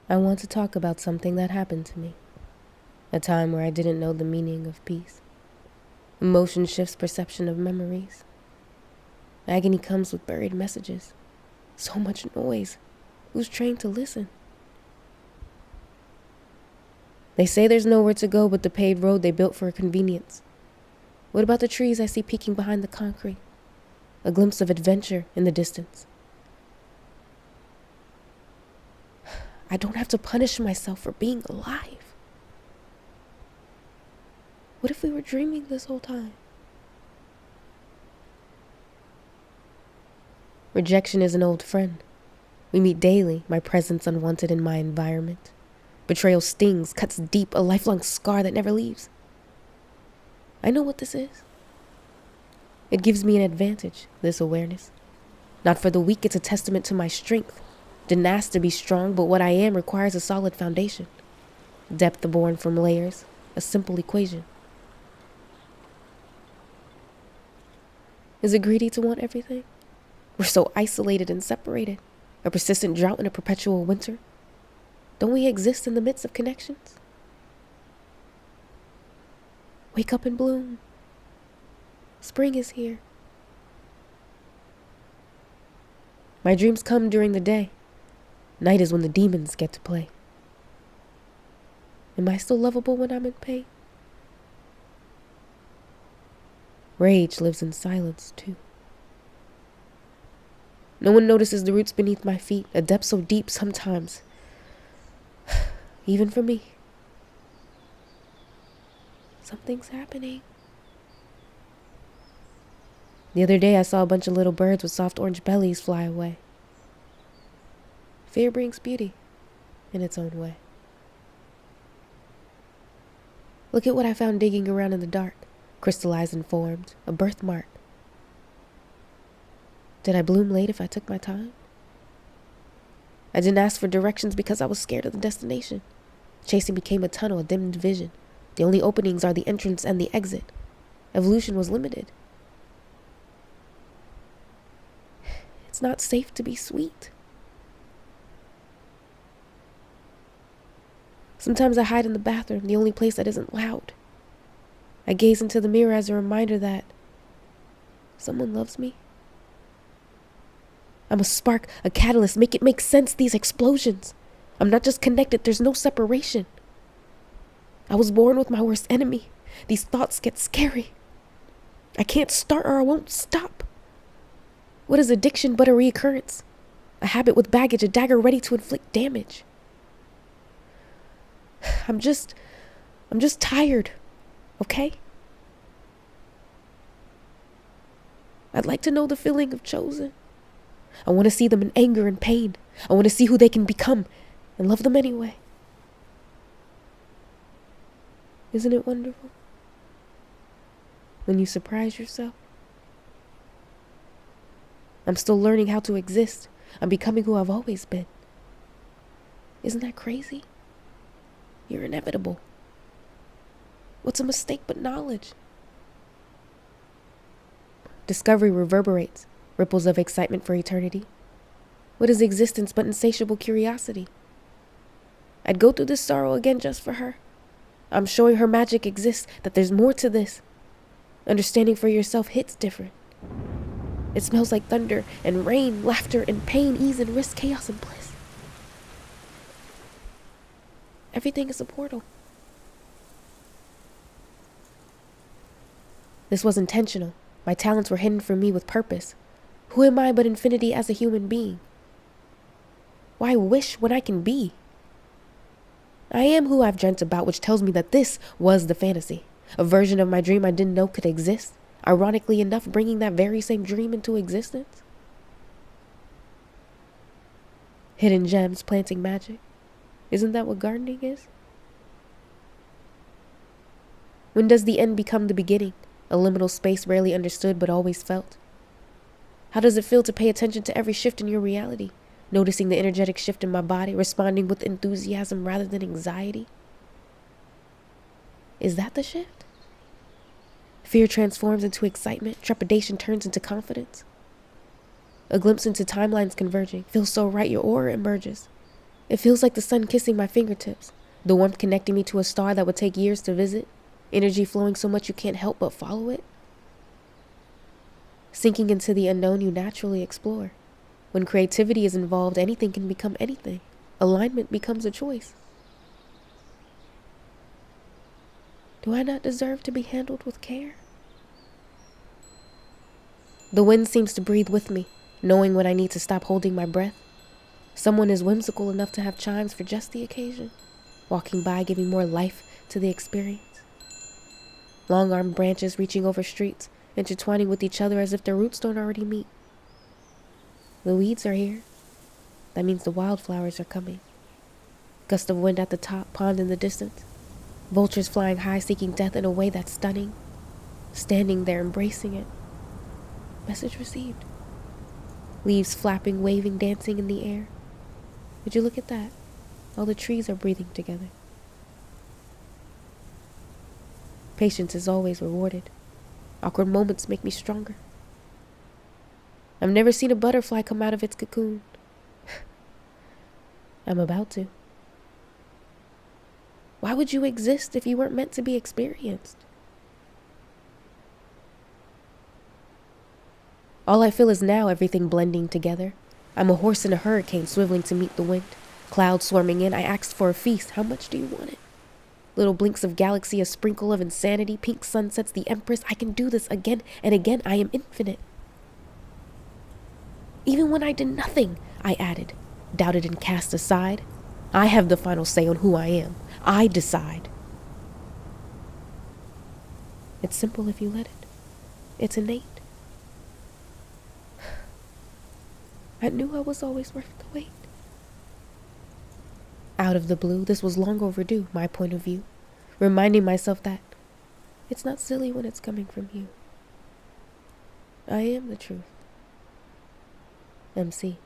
I want to talk about something that happened to me. A time where I didn't know the meaning of peace. Emotion shifts perception of memories. Agony comes with buried messages. So much noise. Who's trained to listen? They say there's nowhere to go but the paved road they built for convenience. What about the trees I see peeking behind the concrete? A glimpse of adventure in the distance. I don't have to punish myself for being alive. What if we were dreaming this whole time? Rejection is an old friend. We meet daily, my presence unwanted in my environment. Betrayal stings, cuts deep, a lifelong scar that never leaves. I know what this is. It gives me an advantage, this awareness. Not for the weak, it's a testament to my strength. Didn't ask to be strong, but what I am requires a solid foundation. Depth born from layers, a simple equation. Is it greedy to want everything? We're so isolated and separated. A persistent drought and a perpetual winter. Don't we exist in the midst of connections? Wake up and bloom. Spring is here. My dreams come during the day. Night is when the demons get to play. Am I still lovable when I'm in pain? Rage lives in silence, too. No one notices the roots beneath my feet, a depth so deep sometimes, even for me. Something's happening. The other day I saw a bunch of little birds with soft orange bellies fly away. Fear brings beauty in its own way. Look at what I found digging around in the dark, crystallized and formed, a birthmark. Did I bloom late if I took my time? I didn't ask for directions because I was scared of the destination. Chasing became a tunnel, a dimmed vision. The only openings are the entrance and the exit. Evolution was limited. It's not safe to be sweet. Sometimes I hide in the bathroom, the only place that isn't loud. I gaze into the mirror as a reminder that someone loves me. I'm a spark, a catalyst. Make it make sense, these explosions. I'm not just connected, there's no separation. I was born with my worst enemy. These thoughts get scary. I can't start or I won't stop. What is addiction but a reoccurrence? A habit with baggage, a dagger ready to inflict damage. I'm just tired, okay? I'd like to know the feeling of chosen. I want to see them in anger and pain. I want to see who they can become and love them anyway. Isn't it wonderful when you surprise yourself? I'm still learning how to exist. I'm becoming who I've always been. Isn't that crazy? You're inevitable. What's a mistake but knowledge? Discovery reverberates, ripples of excitement for eternity. What is existence but insatiable curiosity? I'd go through this sorrow again just for her. I'm showing her magic exists, that there's more to this. Understanding for yourself hits different. It smells like thunder and rain, laughter and pain, ease and risk, chaos and bliss. Everything is a portal. This was intentional. My talents were hidden from me with purpose. Who am I but infinity as a human being? Why wish when I can be? I am who I've dreamt about, which tells me that this was the fantasy. A version of my dream I didn't know could exist. Ironically enough, bringing that very same dream into existence. Hidden gems planting magic. Isn't that what gardening is? When does the end become the beginning? A liminal space rarely understood but always felt. How does it feel to pay attention to every shift in your reality? Noticing the energetic shift in my body, responding with enthusiasm rather than anxiety? Is that the shift? Fear transforms into excitement, trepidation turns into confidence. A glimpse into timelines converging, feels so right your aura emerges. It feels like the sun kissing my fingertips, the warmth connecting me to a star that would take years to visit, energy flowing so much you can't help but follow it. Sinking into the unknown you naturally explore. When creativity is involved, anything can become anything. Alignment becomes a choice. Do I not deserve to be handled with care? The wind seems to breathe with me, knowing when I need to stop holding my breath. Someone is whimsical enough to have chimes for just the occasion, walking by giving more life to the experience. Long-armed branches reaching over streets, intertwining with each other as if their roots don't already meet. The weeds are here. That means the wildflowers are coming. Gust of wind at the top, pond in the distance. Vultures flying high, seeking death in a way that's stunning. Standing there, embracing it. Message received. Leaves flapping, waving, dancing in the air. Would you look at that? All the trees are breathing together. Patience is always rewarded. Awkward moments make me stronger. I've never seen a butterfly come out of its cocoon. I'm about to. Why would you exist if you weren't meant to be experienced? All I feel is now everything blending together. I'm a horse in a hurricane swiveling to meet the wind. Clouds swarming in, I asked for a feast. How much do you want it? Little blinks of galaxy, a sprinkle of insanity, pink sunsets, the empress. I can do this again and again. I am infinite. Even when I did nothing, I added, doubted and cast aside. I have the final say on who I am. I decide. It's simple if you let it. It's innate. I knew I was always worth the wait. Out of the blue, this was long overdue, my point of view, reminding myself that it's not silly when it's coming from you. I am the truth. MC.